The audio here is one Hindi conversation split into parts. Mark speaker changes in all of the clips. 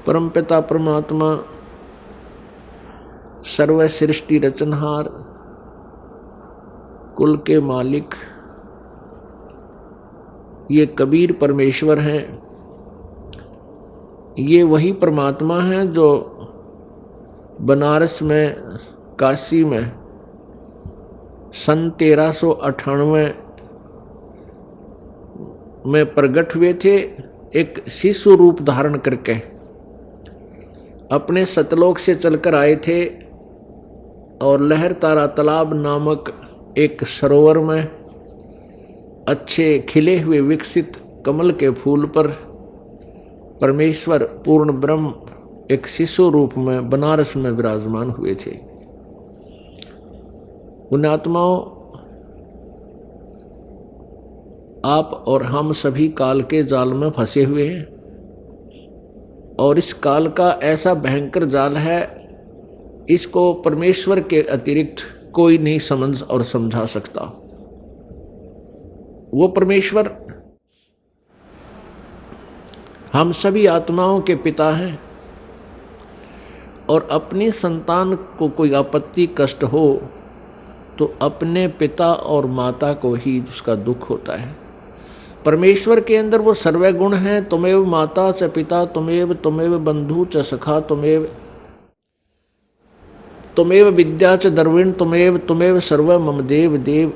Speaker 1: परमपिता परमात्मा सर्व सृष्टि रचनहार, कुल के मालिक, ये कबीर परमेश्वर हैं। ये वही परमात्मा हैं जो बनारस में, काशी में सन 1398 में प्रकट हुए थे, एक शिशु रूप धारण करके अपने सतलोक से चलकर आए थे और लहर तारा तालाब नामक एक सरोवर में अच्छे खिले हुए विकसित कमल के फूल पर परमेश्वर पूर्ण ब्रह्म एक शिशु रूप में बनारस में विराजमान हुए थे। उन आत्माओं, आप और हम सभी काल के जाल में फंसे हुए हैं और इस काल का ऐसा भयंकर जाल है, इसको परमेश्वर के अतिरिक्त कोई नहीं समझ और समझा सकता। वो परमेश्वर हम सभी आत्माओं के पिता हैं और अपनी संतान को कोई आपत्ति कष्ट हो तो अपने पिता और माता को ही उसका दुख होता है। परमेश्वर के अंदर वो सर्वे गुण हैं। तुमेव माता च पिता तुमेव बंधु च सखा तुमेव विद्या च द्रविण तुमेव सर्व मम देव देव।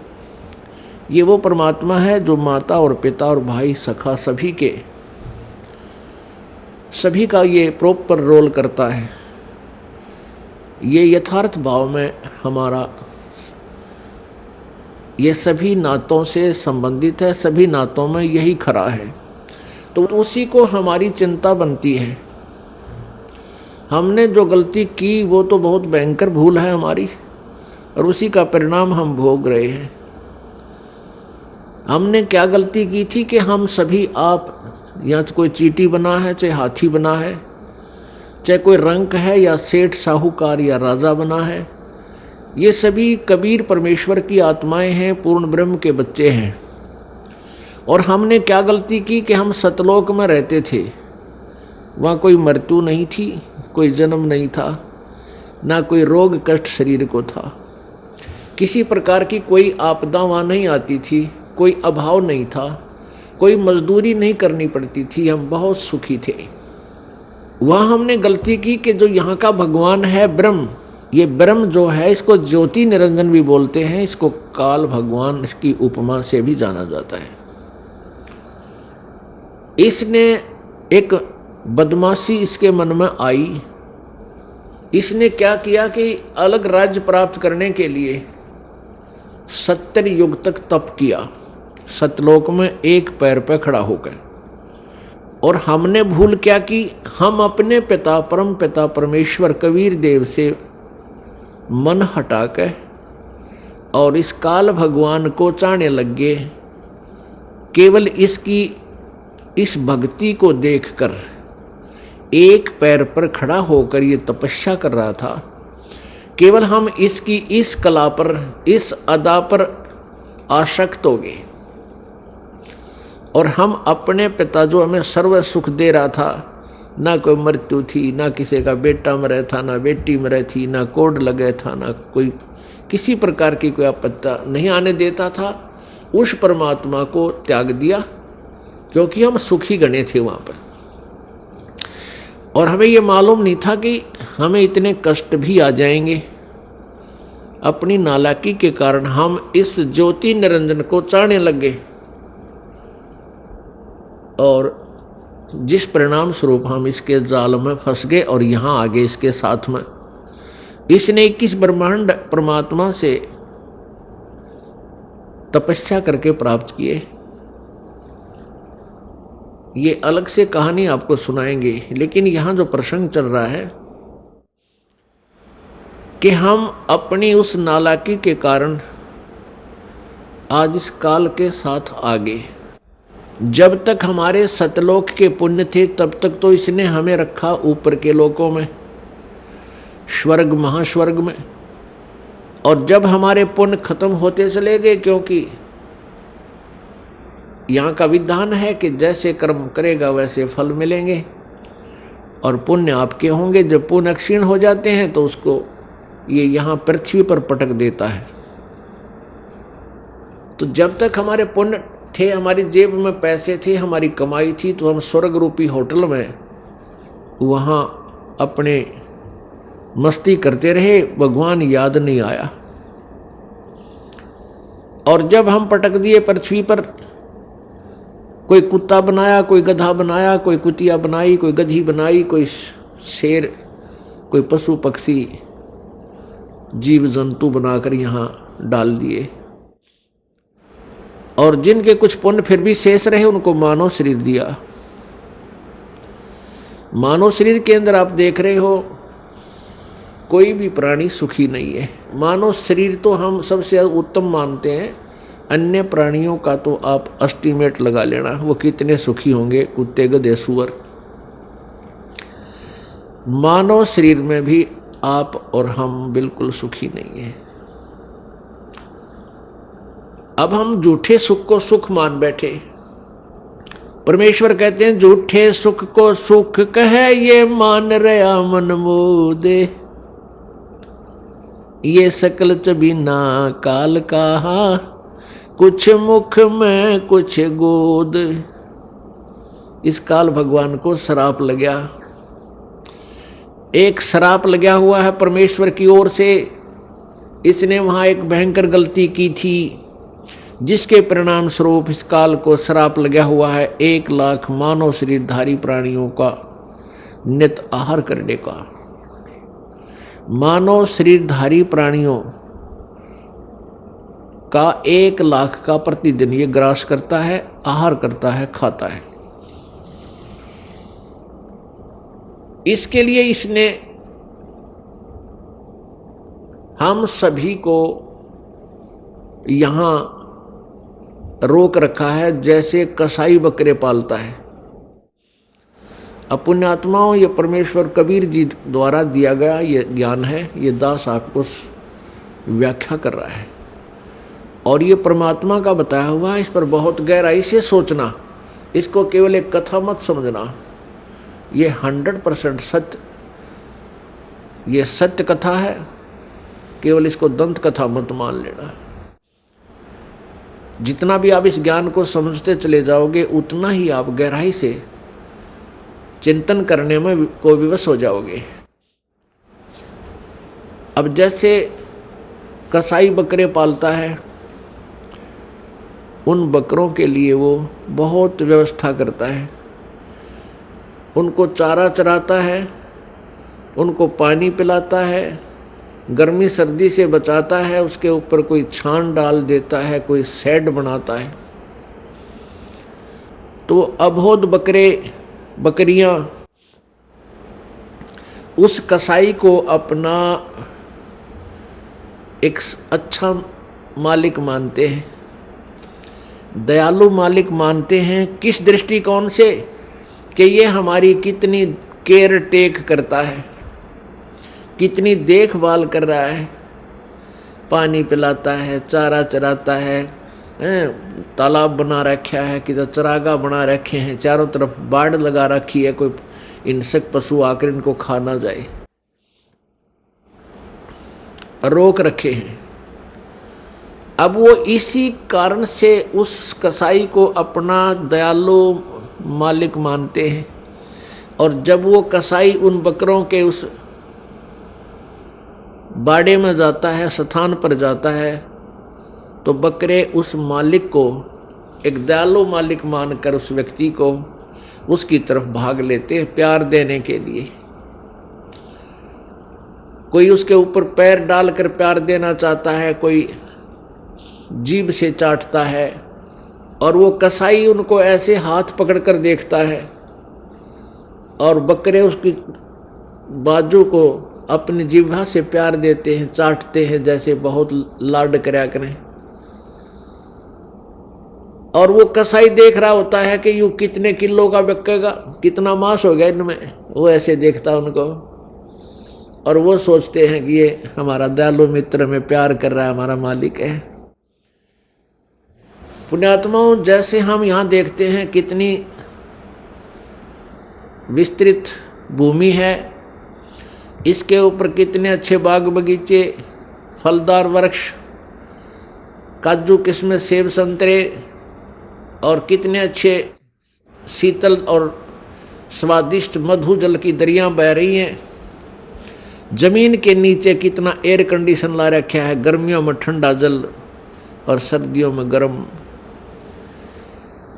Speaker 1: ये वो परमात्मा है जो माता और पिता और भाई सखा सभी का ये प्रॉपर रोल करता है। ये यथार्थ भाव में हमारा ये सभी नातों से संबंधित है, सभी नातों में यही खरा है। तो उसी को हमारी चिंता बनती है। हमने जो गलती की वो तो बहुत भयंकर भूल है हमारी और उसी का परिणाम हम भोग रहे हैं। हमने क्या गलती की थी कि हम सभी, आप या कोई चींटी बना है, चाहे हाथी बना है, चाहे कोई रंक है या सेठ साहूकार या राजा बना है, ये सभी कबीर परमेश्वर की आत्माएं हैं, पूर्ण ब्रह्म के बच्चे हैं। और हमने क्या गलती की कि हम सतलोक में रहते थे, वहाँ कोई मृत्यु नहीं थी, कोई जन्म नहीं था, ना कोई रोग कष्ट शरीर को था, किसी प्रकार की कोई आपदा वहाँ नहीं आती थी, कोई अभाव नहीं था, कोई मजदूरी नहीं करनी पड़ती थी, हम बहुत सुखी थे। वहाँ हमने गलती की कि जो यहाँ का भगवान है ब्रह्म, ये ब्रह्म जो है इसको ज्योति निरंजन भी बोलते हैं, इसको काल भगवान की उपमा से भी जाना जाता है। इसने एक बदमाशी इसके मन में आई। इसने क्या किया कि अलग राज्य प्राप्त करने के लिए 70 युग तक तप किया, सतलोक में एक पैर पर खड़ा होकर। और हमने भूल क्या की, हम अपने पिता परम पिता परमेश्वर कबीर देव से मन हटा के और इस काल भगवान को चाहने लग गए। केवल इसकी इस भक्ति को देखकर, एक पैर पर खड़ा होकर ये तपस्या कर रहा था, केवल हम इसकी इस कला पर, इस अदा पर आसक्त हो गए और हम अपने पिता जो हमें सर्व सुख दे रहा था, ना कोई मृत्यु थी, ना किसी का बेटा मरे था, ना बेटी मरे थी, ना कोड लगे था, ना कोई किसी प्रकार की कोई आपत्ति नहीं आने देता था, उस परमात्मा को त्याग दिया क्योंकि हम सुखी गणे थे वहाँ पर। और हमें ये मालूम नहीं था कि हमें इतने कष्ट भी आ जाएंगे। अपनी नालायकी के कारण हम इस ज्योति निरंजन को चाहने लगे और जिस परिणाम स्वरूप हम इसके जाल में फंस गए और यहाँ आगे इसके साथ में इसने 21 ब्रह्मांड परमात्मा से तपस्या करके प्राप्त किए। ये अलग से कहानी आपको सुनाएंगे, लेकिन यहाँ जो प्रसंग चल रहा है कि हम अपनी उस नालायकी के कारण आज इस काल के साथ आगे, जब तक हमारे सतलोक के पुण्य थे तब तक तो इसने हमें रखा ऊपर के लोकों में, स्वर्ग महास्वर्ग में। और जब हमारे पुण्य खत्म होते चले गए, क्योंकि यहाँ का विधान है कि जैसे कर्म करेगा वैसे फल मिलेंगे, और पुण्य आपके होंगे। जब पुण्य क्षीण हो जाते हैं तो उसको ये यहाँ पृथ्वी पर पटक देता है। तो जब तक हमारे पुण्य थे, हमारी जेब में पैसे थे, हमारी कमाई थी, तो हम स्वर्ग रूपी होटल में वहाँ अपने मस्ती करते रहे, भगवान याद नहीं आया। और जब हम पटक दिए पृथ्वी पर, कोई कुत्ता बनाया, कोई गधा बनाया, कोई कुतिया बनाई, कोई गधी बनाई, कोई शेर, कोई पशु पक्षी जीव जंतु बनाकर यहाँ डाल दिए। और जिनके कुछ पुण्य फिर भी शेष रहे उनको मानव शरीर दिया। मानव शरीर के अंदर आप देख रहे हो कोई भी प्राणी सुखी नहीं है। मानव शरीर तो हम सबसे उत्तम मानते हैं, अन्य प्राणियों का तो आप एस्टीमेट लगा लेना वो कितने सुखी होंगे, कुत्ते गधे सूअर। मानव शरीर में भी आप और हम बिल्कुल सुखी नहीं है। अब हम झूठे सुख को सुख मान बैठे। परमेश्वर कहते हैं झूठे सुख को सुख कहे ये मान रहा मन मोदे, ये सकल चबीना काल कहा, कुछ मुख में कुछ गोद। इस काल भगवान को श्राप लग गया, एक श्राप लगा हुआ है परमेश्वर की ओर से। इसने वहां एक भयंकर गलती की थी जिसके परिणाम स्वरूप इस काल को श्राप लगा हुआ है 1 लाख मानव शरीरधारी प्राणियों का नित आहार करने का। मानव शरीरधारी प्राणियों का 1 लाख का प्रतिदिन ये ग्रास करता है, आहार करता है, खाता है। इसके लिए इसने हम सभी को यहां रोक रखा है, जैसे कसाई बकरे पालता है। अब पुण्यात्माओं, ये परमेश्वर कबीर जी द्वारा दिया गया ये ज्ञान है, ये दास आपको व्याख्या कर रहा है और ये परमात्मा का बताया हुआ है। इस पर बहुत गहराई से सोचना, इसको केवल एक कथा मत समझना। ये 100% सत्य, ये सत्य कथा है, केवल इसको दंत कथा मत मान लेना। जितना भी आप इस ज्ञान को समझते चले जाओगे उतना ही आप गहराई से चिंतन करने में को विवश हो जाओगे। अब जैसे कसाई बकरे पालता है, उन बकरों के लिए वो बहुत व्यवस्था करता है, उनको चारा चराता है, उनको पानी पिलाता है, गर्मी सर्दी से बचाता है, उसके ऊपर कोई छान डाल देता है, कोई शेड बनाता है। तो अबोध बकरे बकरियां उस कसाई को अपना एक अच्छा मालिक मानते हैं, दयालु मालिक मानते हैं। किस दृष्टिकोण से? कि ये हमारी कितनी केयर टेक करता है, कितनी देखभाल कर रहा है, पानी पिलाता है, चारा चराता है, तालाब बना रखा है, किधर चरागा बना रखे हैं, चारों तरफ बाड़ लगा रखी है, कोई हिंसक पशु आकर इनको खा ना जाए, रोक रखे हैं। अब वो इसी कारण से उस कसाई को अपना दयालु मालिक मानते हैं। और जब वो कसाई उन बकरों के उस बाड़े में जाता है, स्थान पर जाता है, तो बकरे उस मालिक को एक दयालु मालिक मानकर उस व्यक्ति को उसकी तरफ भाग लेते हैं प्यार देने के लिए। कोई उसके ऊपर पैर डालकर प्यार देना चाहता है, कोई जीभ से चाटता है, और वो कसाई उनको ऐसे हाथ पकड़कर देखता है और बकरे उसकी बाजू को अपनी जिह्वा से प्यार देते हैं, चाटते हैं, जैसे बहुत लाड करया करें। और वो कसाई देख रहा होता है कि यूं कितने किलो का बिकेगा, कितना मांस हो गया इनमें, वो ऐसे देखता उनको, और वो सोचते हैं कि ये हमारा दयालु मित्र में प्यार कर रहा है, हमारा मालिक है। पुण्यात्माओं, जैसे हम यहाँ देखते हैं कितनी विस्तृत भूमि है, इसके ऊपर कितने अच्छे बाग बगीचे, फलदार वृक्ष, काजू किस्में, सेब संतरे, और कितने अच्छे शीतल और स्वादिष्ट मधु जल की दरियां बह रही हैं। जमीन के नीचे कितना एयर कंडीशन ला रखा है, गर्मियों में ठंडा जल और सर्दियों में गर्म।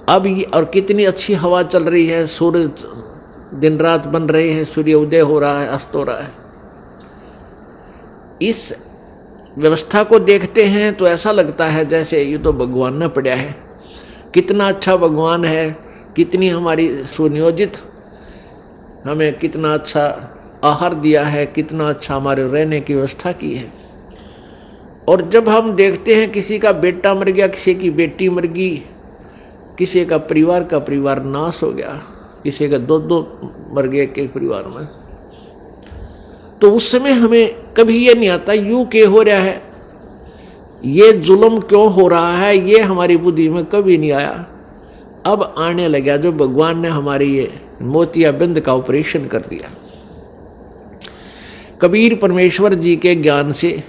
Speaker 1: अब ये और कितनी अच्छी हवा चल रही है, सूरज दिन रात बन रहे हैं, सूर्य उदय हो रहा है, अस्त हो रहा है। इस व्यवस्था को देखते हैं तो ऐसा लगता है जैसे ये तो भगवान ने पढ़ा है, कितना अच्छा भगवान है, कितनी हमारी सुनियोजित, हमें कितना अच्छा आहार दिया है, कितना अच्छा हमारे रहने की व्यवस्था की है। और जब हम देखते हैं किसी का बेटा मर गया, किसी की बेटी मर गई, किसी का परिवार नाश हो गया, किसी का दो मर गए एक परिवार में, तो उस समय हमें कभी ये नहीं आता यूं क्यों हो रहा है, ये जुल्म क्यों हो रहा है, ये हमारी बुद्धि में कभी नहीं आया। अब आने लगा जो भगवान ने हमारी ये मोतियाबिंद का ऑपरेशन कर दिया। कबीर परमेश्वर जी के ज्ञान से,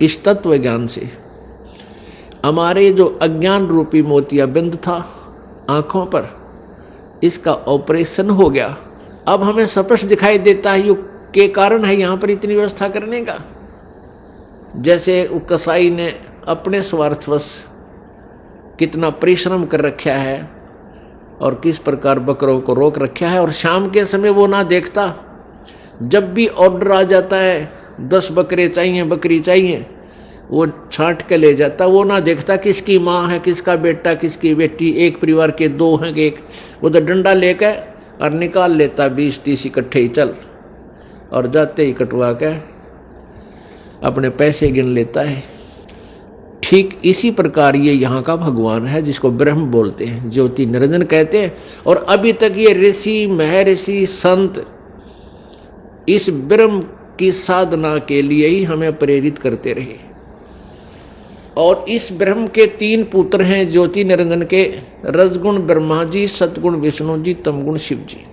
Speaker 1: इस तत्व ज्ञान से हमारे जो अज्ञान रूपी मोतियाबिंद था आंखों पर, इसका ऑपरेशन हो गया। अब हमें स्पष्ट दिखाई देता है युग के कारण है यहाँ पर इतनी व्यवस्था करने का। जैसे कसाई ने अपने स्वार्थवश कितना परिश्रम कर रखा है और किस प्रकार बकरों को रोक रखा है, और शाम के समय वो ना देखता, जब भी ऑर्डर आ जाता है 10 बकरे चाहिए, बकरी चाहिए, वो छांट के ले जाता, वो ना देखता किसकी माँ है, किसका बेटा, किसकी बेटी, एक परिवार के 2 हैं कि एक, वो तो डंडा लेकर और निकाल लेता 20-30 इकट्ठे ही चल, और जाते ही कटवा के अपने पैसे गिन लेता है। ठीक इसी प्रकार ये यहाँ का भगवान है जिसको ब्रह्म बोलते हैं, ज्योति निरंजन कहते हैं। और अभी तक ये ऋषि, महर्षि, संत इस ब्रह्म की साधना के लिए ही हमें प्रेरित करते रहे। और इस ब्रह्म के 3 पुत्र हैं ज्योति निरंजन के, रजगुण ब्रह्मा जी, सतगुण विष्णु जी, तमगुण शिव जी।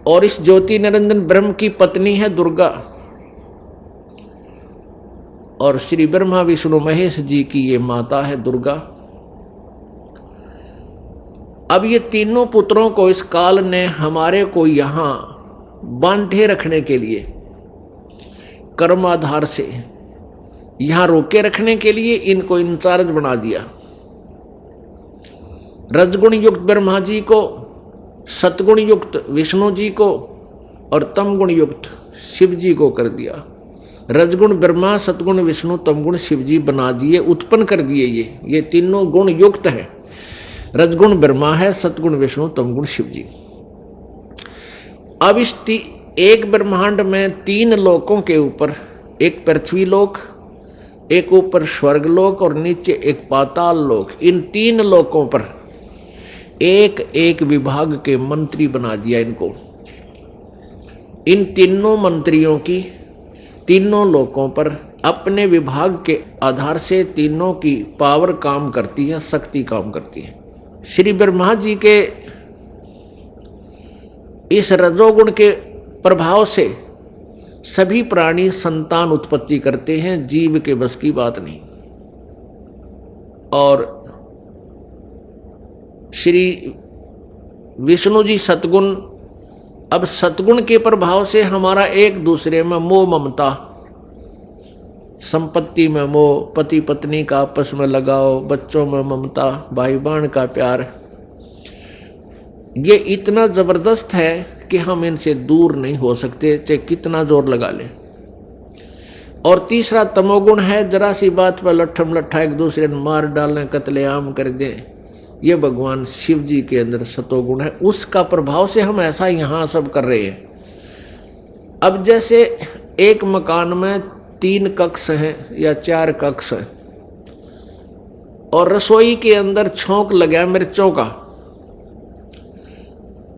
Speaker 1: और इस ज्योति निरंजन ब्रह्म की पत्नी है दुर्गा, और श्री ब्रह्मा विष्णु महेश जी की ये माता है दुर्गा। अब ये तीनों पुत्रों को इस काल ने हमारे को यहां बांधे रखने के लिए, कर्म आधार से यहां रोके रखने के लिए इनको इंचार्ज बना दिया। रजगुण युक्त ब्रह्मा जी को, सतगुण युक्त विष्णु जी को और तमगुण युक्त शिव जी को कर दिया। रजगुण ब्रह्मा, सतगुण विष्णु, तमगुण शिव जी बना दिए, उत्पन्न कर दिए। ये तीनों गुण युक्त हैं। रजगुण ब्रह्मा है, सतगुण विष्णु, तमगुण शिव जी। अब इस एक ब्रह्मांड में 3 लोकों के ऊपर, एक पृथ्वी लोक, एक ऊपर स्वर्ग लोक और नीचे एक पाताल लोक, इन 3 लोकों पर एक एक विभाग के मंत्री बना दिया इनको। इन तीनों मंत्रियों की तीनों लोकों पर अपने विभाग के आधार से तीनों की पावर काम करती है, शक्ति काम करती है। श्री ब्रह्मा जी के इस रजोगुण के प्रभाव से सभी प्राणी संतान उत्पत्ति करते हैं, जीव के बस की बात नहीं। और श्री विष्णु जी सतगुण, अब सतगुण के प्रभाव से हमारा एक दूसरे में मोह ममता, संपत्ति में मोह, पति पत्नी का आपस में लगाव, बच्चों में ममता, भाई बहन का प्यार, ये इतना जबरदस्त है कि हम इनसे दूर नहीं हो सकते चाहे कितना जोर लगा लें। और तीसरा तमोगुण है, जरा सी बात पर लट्ठम लट्ठा एक दूसरे ने मार डालें, कत्लेआम कर दें, ये भगवान शिव जी के अंदर सतोगुण है। उसका प्रभाव से हम ऐसा यहाँ सब कर रहे हैं। अब जैसे एक मकान में 3 कक्ष हैं या 4 कक्ष हैं, और रसोई के अंदर छौंक लगा मिर्चों का।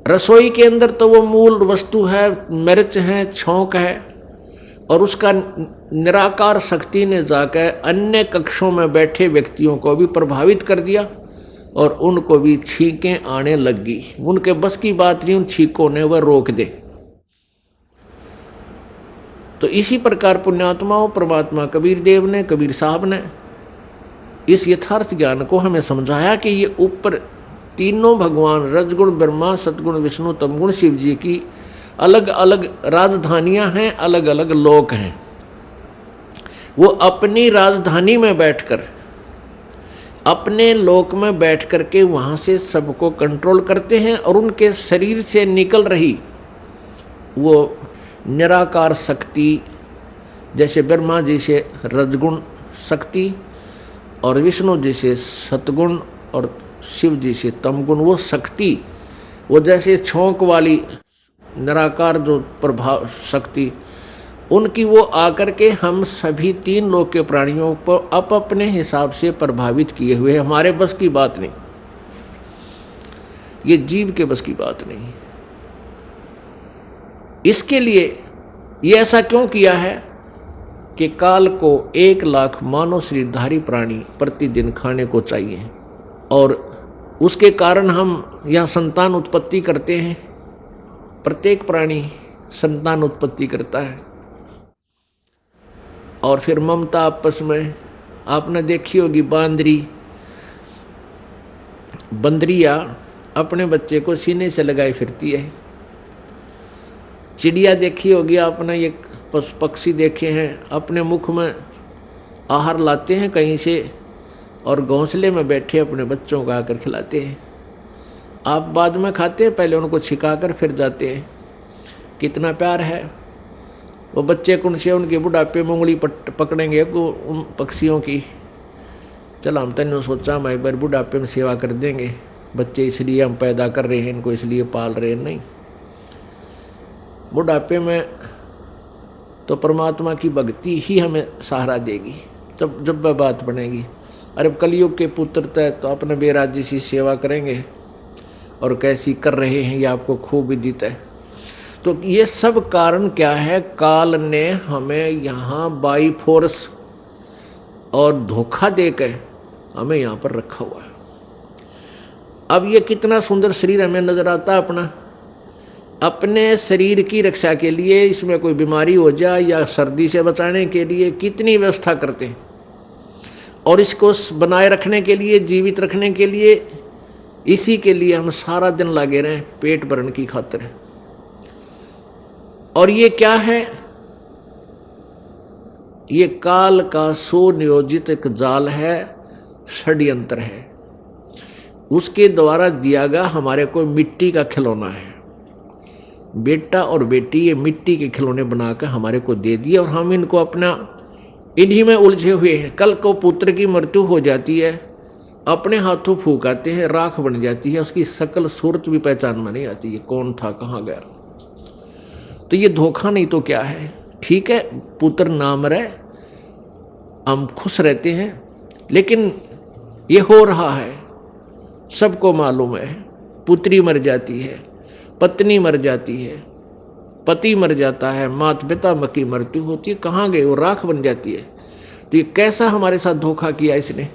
Speaker 1: रसोई के अंदर तो वो मूल वस्तु है, मिर्च है, छौंक है, और उसका निराकार शक्ति ने जाकर अन्य कक्षों में बैठे व्यक्तियों को भी प्रभावित कर दिया और उनको भी छींकें आने लगी। उनके बस की बात नहीं उन छींकों ने वह रोक दे। तो इसी प्रकार पुण्यात्माओं परमात्मा कबीर देव ने, कबीर साहब ने इस यथार्थ ज्ञान को हमें समझाया कि ये ऊपर तीनों भगवान रजगुण ब्रह्मा, सतगुण विष्णु, तमगुण शिव जी की अलग अलग राजधानियां हैं, अलग अलग लोक हैं। वो अपनी राजधानी में बैठकर, अपने लोक में बैठ करके वहां से सबको कंट्रोल करते हैं और उनके शरीर से निकल रही वो निराकार शक्ति, जैसे ब्रह्मा जी से रजगुण शक्ति और विष्णु जी से सतगुण और शिव जी से तमगुण, वो शक्ति, वो जैसे छोंक वाली निराकार जो प्रभाव शक्ति उनकी, वो आकर के हम सभी तीन लोक के प्राणियों को अपने हिसाब से प्रभावित किए हुए। हमारे बस की बात नहीं, ये जीव के बस की बात नहीं। इसके लिए ये ऐसा क्यों किया है कि काल को 1 लाख मानव शरीरधारी प्राणी प्रतिदिन खाने को चाहिए और उसके कारण हम यह संतान उत्पत्ति करते हैं। प्रत्येक प्राणी संतान उत्पत्ति करता है और फिर ममता आपस में, आपने देखी होगी बंदरिया अपने बच्चे को सीने से लगाई फिरती है। चिड़िया देखी होगी आपने, ये पक्षी देखे हैं, अपने मुख में आहार लाते हैं कहीं से और घोंसले में बैठे अपने बच्चों को आकर खिलाते हैं। आप बाद में खाते हैं, पहले उनको छिकाकर फिर जाते हैं। कितना प्यार है। वो बच्चे कौन से उनके बुढ़ापे में उंगली पकड़ेंगे उन पक्षियों की। चलो हम तो सोचा हम एक बार बुढ़ापे में सेवा कर देंगे, बच्चे इसलिए हम पैदा कर रहे हैं, इनको इसलिए पाल रहे हैं, नहीं। बुढ़ापे में तो परमात्मा की भक्ति ही हमें सहारा देगी, तब जब वह बात बनेगी। अरे कलयुग के पुत्र तय तो अपने बेराजी सी सेवा करेंगे और कैसी कर रहे हैं ये आपको खूब विदित है। तो ये सब कारण क्या है? काल ने हमें यहाँ बाई फोर्स और धोखा देकर हमें यहाँ पर रखा हुआ है। अब ये कितना सुंदर शरीर हमें नजर आता है अपना, अपने शरीर की रक्षा के लिए, इसमें कोई बीमारी हो जाए या सर्दी से बचाने के लिए कितनी व्यवस्था करते हैं और इसको बनाए रखने के लिए, जीवित रखने के लिए, इसी के लिए हम सारा दिन लगे रहें पेट भरने की खातिर। और ये क्या है? ये काल का सुनियोजित एक जाल है, षड्यंत्र है। उसके द्वारा दिया गया हमारे को मिट्टी का खिलौना है। बेटा और बेटी ये मिट्टी के खिलौने बनाकर हमारे को दे दिए और हम इनको अपना इन्हीं में उलझे हुए हैं। कल को पुत्र की मृत्यु हो जाती है, अपने हाथों फूंक आते हैं, राख बन जाती है, उसकी शकल सूरत भी पहचान में नहीं आती है, कौन था कहाँ गया। तो ये धोखा नहीं तो क्या है? ठीक है, पुत्र ना मरे, हम खुश रहते हैं, लेकिन ये हो रहा है, सबको मालूम है। पुत्री मर जाती है, पत्नी मर जाती है, पति मर जाता है, माता पिता की मृत्यु होती है, कहाँ गए? वो राख बन जाती है। तो ये कैसा हमारे साथ धोखा किया इसने?